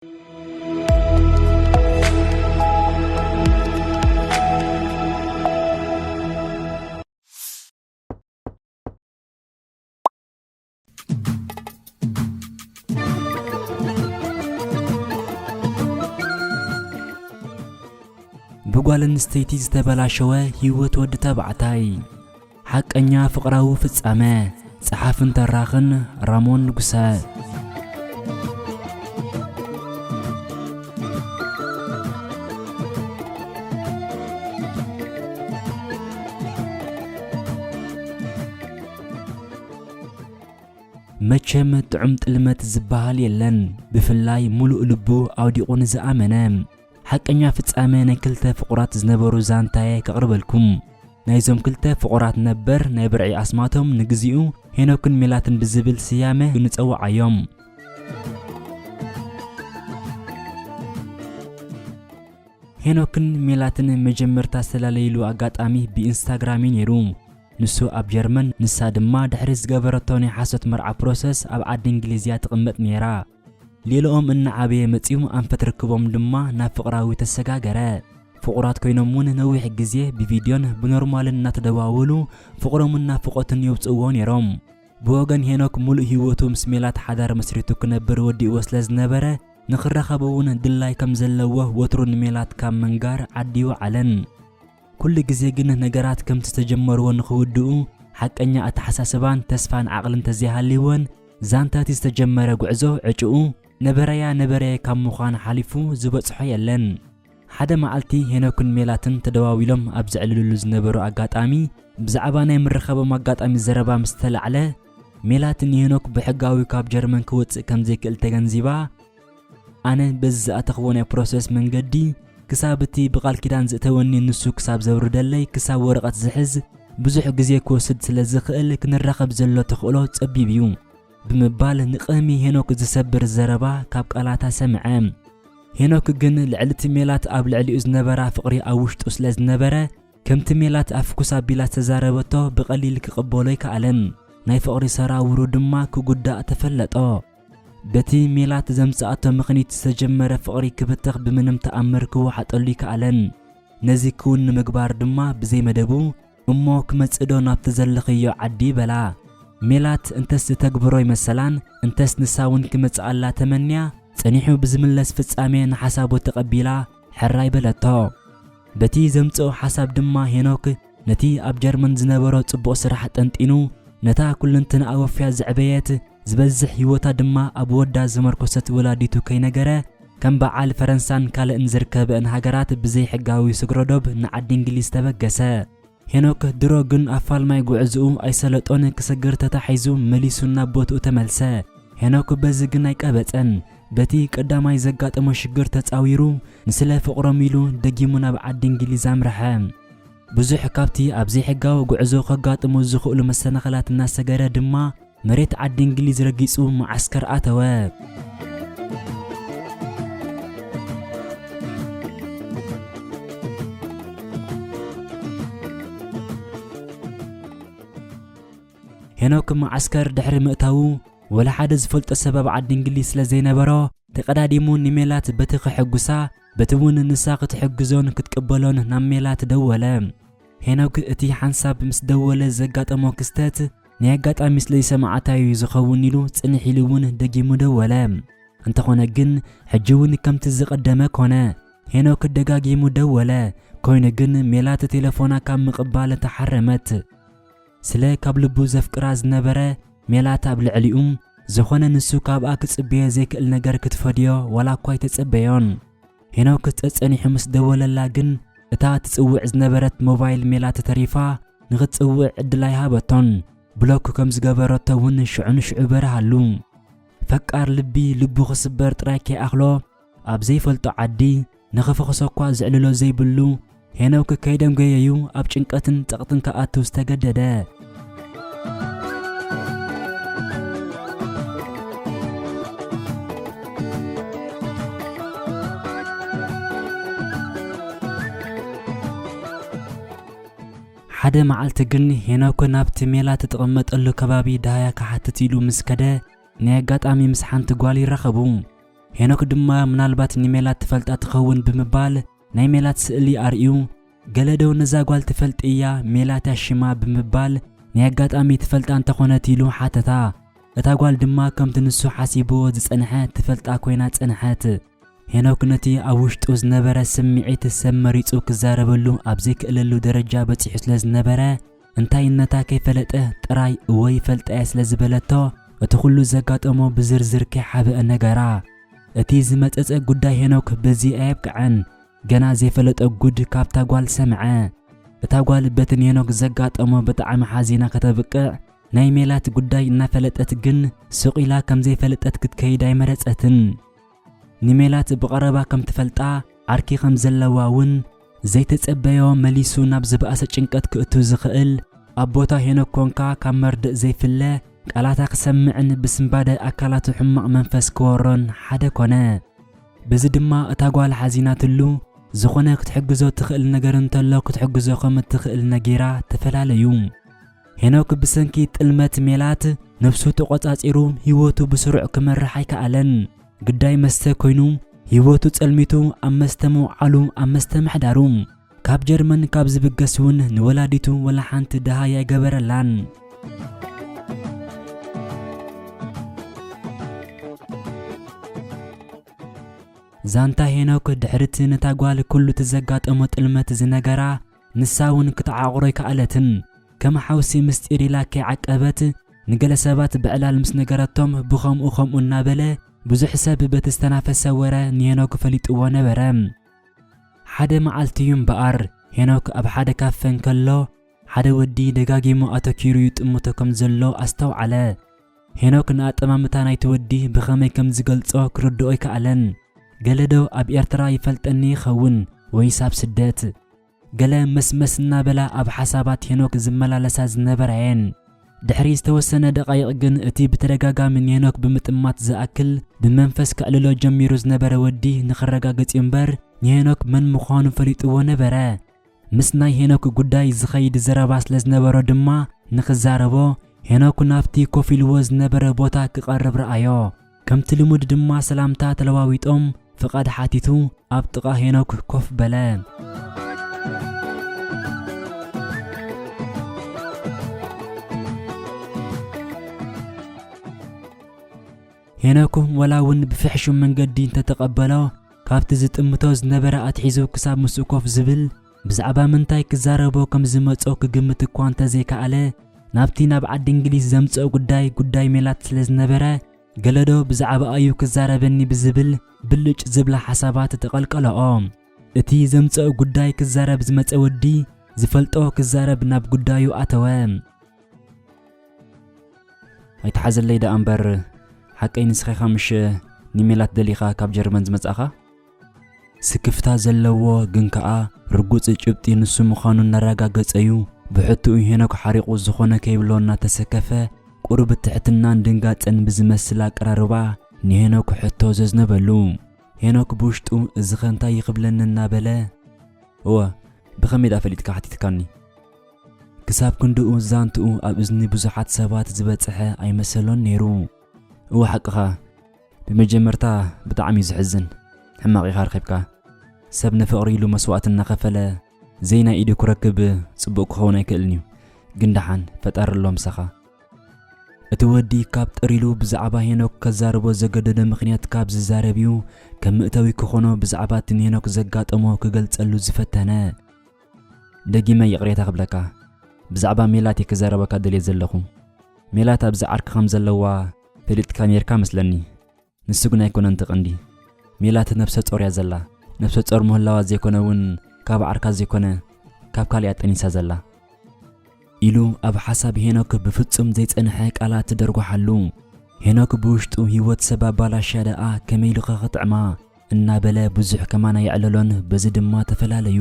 بقوال نستيتي زتبلاشوا هيوت ود تبعتاي حقنيا فقراو فصامه صحافن تراخن رامون نغسا مچم طعم طلمت زبال يلن بفلاي ملؤ لبو اوديقون زامنه حقنيا فصامه نكلته فقرات زنبرو زانتاي كقربلكم نايزوم كلته فقرات نبر ناي برعي اسماتهم نغزيو هينوكن ميلاتن بزبل سيامه نصوعيوم هينوكن ميلاتن مجمرتا سلاليلو اغاطامي بانستغرامي نيرو نسو اب جرمن نسا دما دحرز غبرتوني حاسوت مرعا بروسس اب عد انجليزيا تقمط نيرا ليلوم ان عبيه مصيوم انفت ركبوم دما نا فقراوي تسغاغره فقرات كوينمون نويح غزيه بفيديون بنورمال ناتدواولو فقرمنا فقوتن يوصوون يروم بوغن هينوك مول هيوتو مسميلات حدار مسريتو كنبر ودي وسلز نبره نخرخبون دلاي كم زلوه وترون ميلات كم منغار عديو علن كل غزيه جن نغرات كم تستجمرو نخودو حقنيا اتحساسبان تسفان عقلن تزيهاليون زانتا تستجمر غعزو عچو نبريا كم مخان حليفو زبصحو يلن حدا معلتي هينوكن ميلاتن تدواويلهم ابزعللو زنبرو اغاطامي بزعبا ناي مرخبو اغاطامي زربا مستلعله ميلاتن هينوك بحقاوي كاب جرمن كوص كمزي كل تغنزيبا انا بز اتخوني بروسس منغدي كسابتي بقال كيدان زتوني نسو كساب زوردلي كساب ورقات زحز بزح غزي كوسد سلازخل كنرخب زلو تخلو صبيبيو بمبال نقمي هينوك زسبر زربا كاب قلاتا سمعام هينوك جن لعلت ميلات اب لعلي زنبره فقري اوشت اسلاز نبره كمت ميلات افكوسا بلا تزاربتو بقليل كقبولي كالن ناي فقري سرا ورو دما كغدا تفلطو بتي ميلات زمصاتو مخنيت تجمره فقري كبتخ بمنم تامر كو حطلي كالن نزي كون مغبار دما بزي مدبو امو كمصدو ناب تزلخيو عدي بلا ميلات انتس تكبروي مثلا انتس نساون كمصالا تمنيا صنيحو بزملس فصامي نحسابو تقبيلا حراي بلتو بتي زمصو حساب دما هينوك نتي اب جرمن زنبرو صبو سراح طنطينو نتا كلنتن اوفيا زعبيات زبزح هيوتا دما اب ودا زمركوست ولاديتو كينغره كم بعال فرنسان كال انزركب ان هاجرات بزي حقاوي سغرودوب نعد انجليز تبغسه هينوك دروغن افال ماي غعزو ايسلطون كسغر تتحيزو مليسونا بوتو تملسه هينوك بزغن ايقبصن بتي قداماي زغاطمو شغر تصاويرو نسله فقرميلو دغيمونا بعد انجليز امرحام بزح كابتي ابزي حقاو غعزو خغاطمو زخولو مسنخلات ناسغره دما مريت عد انجليز رغيصو معسكر اتوا هناك معسكر دحر مئتاو ولا حد زفلط سبب عد انجليز لزينبرو تقداديمون نميلات بتخ حغسا بتون النساق تحغزون كتقبلون نميلات دوله هناك اتي حنساب مس دوله زغاطمو كستات نيغاطامي مسلي سمعتاي زخونيلو صنحيلون دغيمو دوله انت خونا جن حجون كمت زقدمه كونه هناك دغاغيمو دوله كوين جن ميلات تليفونا كم مقباله تحرمت سلا كابلبو زفقراز نبره ميلات ابلعليوم زخونه نسو كابا كصبيه زيكل نجر كتفديو ولا كوي تصبيون هنا كتصنيح مس دوللا جن اتا تصوع زنبرت موبايل ميلات تريفا نغتصوع ادلاي هابتون بلوك كم زغبرته ون شعن شعبرهالو فقار لبي لبو خسبر طراكي اخلو اب زي فلطو عدي نخفخسوكوا زعللو زي بلو هنا كيدم غييو اب چنقتن طقتن كاتو استگدده حدا معلت جن هنا كنابت ميلات تقمطلو كبابي دايا كحتتيلو مسكده نيغاطامي مسحانت غالي رخبو ሄኖክ ድማ ምናልባት ንሜላት ትፈልጣ ትኸውን ብምባል ናይ ሜላት ስእሊ ኣርኢዩ ገለደው ነዛ ጓል ትፈልጥ እያ ሜላት ያሽማ ብምባል ናይ ኣጋጣሚ ትፈልጣ እንተኾነት ኢሉ ሓተታ እታ ጓል ድማ ከምቲ ንሱ ሓሲብዎ ዝጸንሐ ትፈልጣ ኮይና ጸንሐት ሄኖክ ነቲ ኣብ ውሽጡ ዝነበረ ስምዒት ሰብ መሪጹ ክዛረበሉ ኣብዘ ክእለሉ ደረጃ በፂሑ ስለ ዝነበረ እንታይ ነታ ከይፈለጠ ጥራይ ወይ ፈልጣየ ስለ ዝበለቶ እቲ ኩሉ ዘጋጠሞ ብዝርዝር ከይሓብአ ነገራ እቲ ዝመፀፀ ጉዳይ ሄኖክ በዚ ኣይብቅዐን ገና ዘይፈለጠ ጉድ ካብታ ጓል ሰምዐ እታ ጓል በትን ሄኖክ ዘጋጠሞ ብጣዕሚ ሓዚና ከተብቅዕ ናይ ሜላት ጉዳይ እናፈለጠት ግን ስቂላ ከም ዘይፈለጠት ክትከይድ ኣይመረፀትን ንሜላት ብቐረባ ከም ትፈልጣ ዓርኪ ከም ዘለዋ እውን ዘይተጸበዮ መሊሱ ናብ ዝበኣሰ ጭንቀት ክእቱ ዝኽእል ኣብ ቦታ ሄኖክ ኮንካ ካብ መርድእ ዘይፍለ ቃላታ ክሰምዕን ብስምባደ ኣካላቱ ሕማቕ መንፈስ ክወሮን ሓደ ኮነ በዚ ድማ እታ ጓል ሓዚናትሉ ዝኾነ ክትሕግዞ ትኽእል ነገር እንተሎ ክትሕግዞ ከም እትኽእል ነጊራ ተፈላለዩ ሄኖክ ብሰንኪ ጥልመት ሜላት ነፍሱ ተቆጻጺሩ ህይወቱ ብስሩዕ ክመርሕ ኣይከኣለን ግዳይ መስተ ኮይኑ ህይወቱ ጸልሚቱ ኣብ መስተ ምውዓሉ ኣብ መስተ ምሕዳሩ ካብ ጀርመን ካብ ዝብገስ እውን ንወላዲቱ ወላ ሓንቲ ድሃ ኣይገበረላን ዛንታ ሄኖክ ድሕርቲ ነታ ጓል ኩሉ ትዘጋጠሞ ጥልመት ዝነገራ ንሳውን ክትዓቑሮ ይከኣለትን ከም ሓውሲ ምስጢር ኢላ ከይዓቀበት ንገለ ሰባት ብዕላል ምስ ነገረቶም ብኸምኡ ከምኡ እናበለ ብዙሕ ሰብ በቲ ዝተናፈሰ ወረ ንሄኖክ ፈሊጥዎ ነበረ ሓደ መዓልቲ እዩ እምበኣር ሄኖክ ኣብ ሓደ ካፌ እንከሎ ሓደ ወዲ ደጋጊሙ ኣተኪሩ ይጥምቶ ከም ዘሎ ኣስተውዓለ ሄኖክ ንኣጠማምታ ናይቲ ወዲ ብኸመይ ከም ዝገልጾ ክርድኦ ይከኣለን ገለደው ኣብ ኤርትራ ይፈልጠኒ ይኸውን ወይ ሳብ ስደት ገለ መስመስ እናበላ ኣብ ሓሳባት ሄኖክ ዝመላለሳ ዝነበረየን ድሕሪ ዝተወሰነ ደቃይቕ ግን እቲ ብተደጋጋሚ ሄኖክ ብምጥማት ዝኣክል ብመንፈስ ክዕልሎ ጀሚሩ ዝነበረ ወዲ ንኽረጋገጽ እምበር ንሄኖክ መን ምዃኑ ፈሊጥዎ ነበረ ምስ ናይ ሄኖክ ጉዳይ ዝኸይድ ዘረባ ስለ ዝነበሮ ድማ ንኽዛረቦ ሄኖክ ናብቲ ኮፍ ኢልዎ ዝነበረ ቦታ ክቐርብ ረኣዮ ከምቲ ልሙድ ድማ ሰላምታ ተለዋዊጦም ፍቓድ ሓቲቱ ኣብ ጥቓ ሄኖክ ኮፍ በለ ሄኖክ ወላውን ብፍሕሹ መንገዲ እንተተቐበሎ ካብቲ ዝጥምቶ ዝነበረ ኣትሒዙ ክሳብ ምስኡ ኮፍ ዝብል ብዛዕባ ምንታይ ክዛረቦ ከም ዝመጾ ክግምት እኳ እንተዘይከኣለ ናብቲ ናብ ዓዲ እንግሊዝ ዘምጽኦ ጉዳይ ሜላት ስለ ዝነበረ ገለዶ ብዛዕባ እዩ ክዛረበኒ ብዝብል ብልጭ ዝብላ ሓሳባት ተቐልቀለኦ እቲ ዘምጽኦ ጉዳይ ክዛረብ ዝመጸ ወዲ ዝፈልጦ ክዛረብ ናብ ጉዳዩ ኣተወ ኣይተሓዘለይ ዳ እምበር ሓቀይ ንስኺኻ ምሽ ንሜላት ደሊኻ ካብ ጀርመን ዝመጻኻ ስክፍታ ዘለዎ ግን ከዓ ርጉጽ ጭብጢ ንሱ ምዃኑ እናረጋገጸዩ ብሕቱኡ ሄኖክ ሓሪቑ ዝኾነ ከይብሎ እናተሰከፈ ቁርብ ትሕትናን ድንጋጽን ብዝመስል ኣቀራርባ ንሄኖክ ሕቶ ዘዝነበሉ ሄኖክ ብውሽጡ እዚ ኸ እንታይ ይኽብለኒ እናበለ እወ ብኸመይ ዳ ፈሊጥካ ሓቲትካኒ ክሳብ ክንድኡ ዛንትኡ ኣብ እዝኒ ብዙሓት ሰባት ዝበጽሐ ኣይመሰሎን ነይሩ እወ ሓቅኻ ብመጀመርታ ብጣዕሚ ዝሕዝን ሕማቕ ኢኻ ረኺብካ ሰብ ንፍቕሪ ኢሉ መስዋዕት እናኸፈለ ዘይና ኢዱ ክረክብ ጽቡቕ ክኸውን ኣይክእልን እዩ ግን ደሓን ፈጣሪ ኣሎ ምሳኻ እቲ ወዲ ካብ ጥሪሉ ብዛዕባ ሄኖክ ከዛረቦ ዘገደደ ምኽንያት ካብ ዝዛረብ እዩ ከም ምእተዊ ክኾኖ ብዛዕባ እቲ ሄኖክ ዘጋጠሞ ክገልጸሉ ዝፈተነ ደጊመ ይቕሬታ ክብለካ ብዛዕባ ሜላት ክዛረበካ ደልየ ዘለኹ ሜላት ኣብዚ ዓርኪ ከም ዘለዋ ፈሊጥካ ነርካ መስለኒ ንሱ ግን ኣይኮነን ትቕንዲ ሜላት ነፍሰ ጾር እያ ዘላ ነፍሰ ጾር ምህላዋ ዘይኮነ እውን ካብ ዓርካ ዘይኮነ ካብ ካልእ ጠኒሳ ዘላ ኢሉ ኣብ ሓሳብ ሄኖክ ብፍጹም ዘይጸንሐ ቃላት ተደርጓሓሉ ሄኖክ ብውሽጡ ህይወት ሰብ ኣባላሻ ደኣ ከመይ ኢሉ ኸጥዕማ እናበለ ብዙሕ ከማና ይዕለሎን በዚ ድማ ተፈላለዩ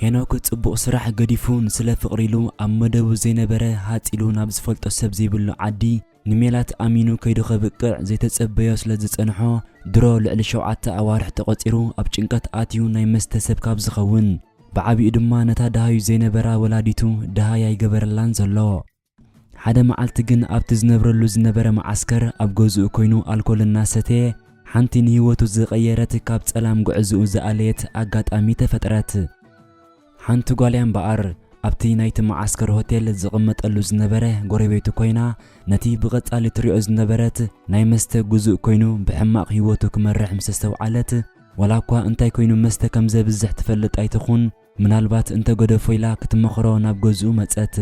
ሄኖክ ጽቡቕ ስራሕ ገዲፉ ንስለ ፍቕሪሉ ኣብ መደቡ ዘይነበረ ሃፂሉ ናብ ዝፈልጦ ሰብ ዘይብሉ ዓዲ ንሜላት ኣሚኑ ከይዱ ኸብቅዕ ዘይተጸበዮ ስለ ዝጸንሖ ድሮ ልዕሊ 7 ኣዋርሕ ተቖፂሩ ኣብ ጭንቀት ኣትዩ ናይ መስተ ሰብ ካብ ዝኸውን ብዓቢኡ ድማ ነታ ድሃዩ ዘይነበራ ወላዲቱ ድሃያ ይገበረላን ዘሎ ሓደ መዓልቲ ግን ኣብቲ ዝነብረሉ ዝነበረ መዓስከር ኣብ ገዝኡ ኮይኑ ኣልኮል እናሰተየ ሓንቲ ንህይወቱ ዝቐየረት ካብ ጸላም ጉዕዝኡ ዝኣለየት ኣጋጣሚ ተፈጥረት ሓንቲ ጓልያን በኣር ኣብቲ ናይቲ መዓስከር ሆቴል ዝቕመጠሉ ዝነበረ ጎረቤቱ ኮይና ነቲ ብቐጻሊ ትሪኦ ዝነበረት ናይ መስተ ጉዙእ ኮይኑ ብሕማቕ ህይወቱ ክመርሕ ምስ ዝተውዓለት ወላ እኳ እንታይ ኮይኑ መስተ ከም ዘብዝሕ ትፈልጥ ኣይትኹን ምናልባት እንተገደፎ ኢላ ክትመኽሮ ናብ ገዝኡ መጸት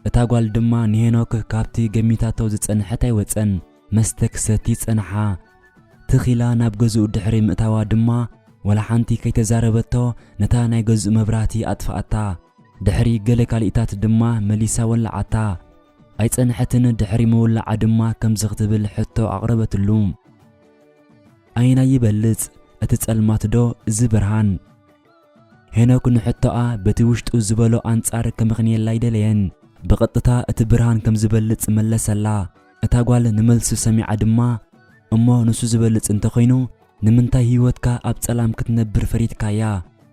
እታ ጓል ድማ ንሄኖክ ካብቲ ገሚታቶ ዝጸንሐት ኣይወፀን መስተ ክሰቲ ጸንሓ ትኺላ ናብ ገዝኡ ድሕሪ ምእታዋ ድማ ወላ ሓንቲ ከይተዛረበቶ ነታ ናይ ገዝኡ መብራህቲ ኣጥፍኣታ ድሕሪ ገለ ካልኢታት ድማ መሊሳ ወላዓታ ኣይጸንሐትን ድሕሪ መውላዓ ድማ ከምዚ ክትብል ሕቶ ኣቕረበትሉ ኣይና ይበልጽ እቲ ጸልማት ዶ እዚ ብርሃን ሄኖክ ንሕቶኣ በቲ ውሽጡ ዝበሎ ኣንጻር ከምኽንየላ ይደለየን ብቐጥታ እቲ ብርሃን ከም ዝበልጽ መለሰላ እታ ጓል ንመልሲ ሰሚዓ ድማ እሞ ንሱ ዝበልጽ እንተኾይኑ ንምንታይ ህይወትካ ኣብ ጸላም ክትነብር ፈሪድካያ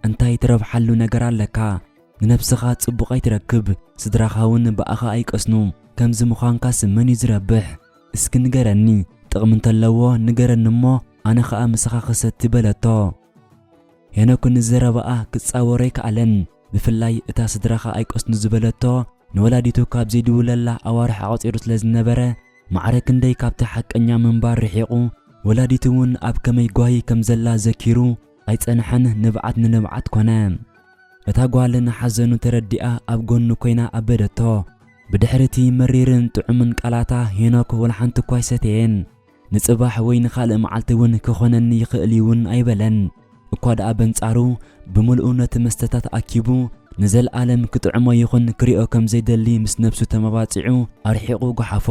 እንታይ ትረብሓሉ ነገር ኣለካ ንነፍስኻ ጽቡቕ ኣይትረክብ ስድራኻ እውን በኣኻ ኣይቀስኑ ከምዚ ምዃንካስ መን እዩ ዝረብሕ እስኪ ንገረኒ ጥቕሚ እንተለዎ ንገረኒ እሞ ኣነ ኸኣ ምስኻ ክሰቲ በለቶ ሄኖክ ንዘረባኣ ክጻወሮ ኣይከኣለን ብፍላይ እታ ስድራኻ ኣይቀስኑ ዝበለቶ ንወላዲቱ ካብ ዘይድውለላ ኣዋርሕ ኣቐፂሩ ስለ ዝነበረ ማዕረ ክንደይ ካብቲ ሓቀኛ ምንባር ርሒቑ ወላዲቱ እውን ኣብ ከመይ ጓሂ ከም ዘላ ዘኪሩ ኣይጸንሐን ንብዓት ንንብዓት ኮነ እታ ጓል ንሓዘኑ ተረዲኣ ኣብ ጎኑ ኮይና ኣበደቶ ብድሕርቲ መሪርን ጥዑምን ቃላታ ሄኖክ ወላሓንቲ እኳ ኣይሰተየን ንጽባሕ ወይ ንኻልእ መዓልቲ እውን ክኾነኒ ይኽእል እውን ኣይበለን እኳ ደኣ በንጻሩ ብምልኡ ነቲ መስተታት ኣኪቡ ንዘለዓለም ክጥዕሞ ይኹን ክሪኦ ከም ዘይደሊ ምስ ነፍሱ ተመባፂዑ ኣርሒቑ ጎሓፎ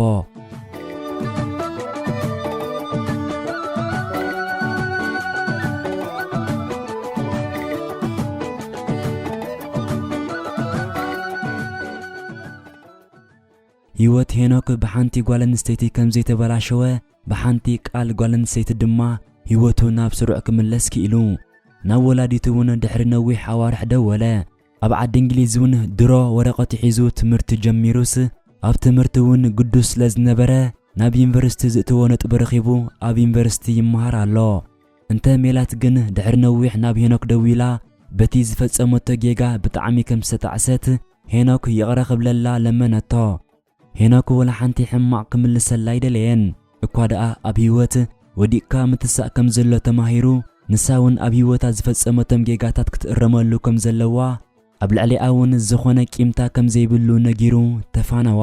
ህይወት ሄኖክ ብሓንቲ ጓል ኣንስተይቲ ከም ዘይተበላሸወ ብሓንቲ ቃል ጓል ኣንስተይቲ ድማ ህይወቱ ናብ ስሩዕ ክምለስ ክኢሉ ናብ ወላዲቱ እውን ድሕሪ ነዊሕ ኣዋርሕ ደወለ ኣብ ዓዲ እንግሊዝ እውን ድሮ ወረቐት ሒዙ ትምህርቲ ጀሚሩስ ኣብ ትምህርቲ እውን ቅዱስ ስለ ዝነበረ ናብ ዩኒቨርሲቲ ዝእትዎ ነጥቢ ረኺቡ ኣብ ዩኒቨርሲቲ ይመሃር ኣሎ እንተ ሜላት ግን ድሕሪ ነዊሕ ናብ ሄኖክ ደው ኢላ በቲ ዝፈጸመቶ ጌጋ ብጣዕሚ ከም ዝተዓሰት ሄኖክ ይቕረ ክብለላ ለመነቶ ሄኖክ ወላ ሓንቲ ሕማቕ ክምልሰላ ኣይደለየን እኳ ደኣ ኣብ ህይወት ወዲቕካ ምትሳእ ከም ዘሎ ተማሂሩ ንሳ እውን ኣብ ህይወታ ዝፈጸመቶም ጌጋታት ክትእረመሉ ከም ዘለዋ ኣብ ልዕሊኣ እውን ዝኾነ ቂምታ ከም ዘይብሉ ነጊሩ ተፋነዋ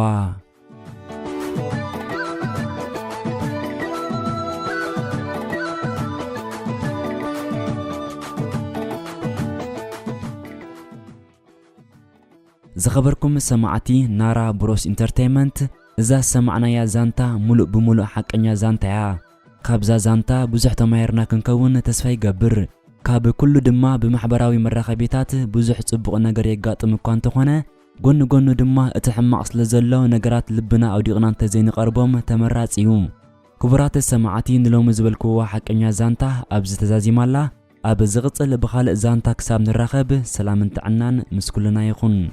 زخبركم سماعتي نارا بروس انترتينمنت إذا سمعنا يا زانتا ملؤ بملؤ حقنا زانتا يا كابزا زانتا بزح تمايرنا كنكون تسفاي قبر كاب كل دما بمحبراوي مرخبيتات بزح صبغ نجر يقاطم كان تخونه قن دما اتحمق سلزلو نجرات لبنا او ديغنا تزين قربهم تمرات يوم كبرات السماعتي نلوم زبلكوا حقنا زانتا ابز تزازي مالا اب زغصل بخالق زانتا كساب نراخب سلام انتعنان مسكلنا يخون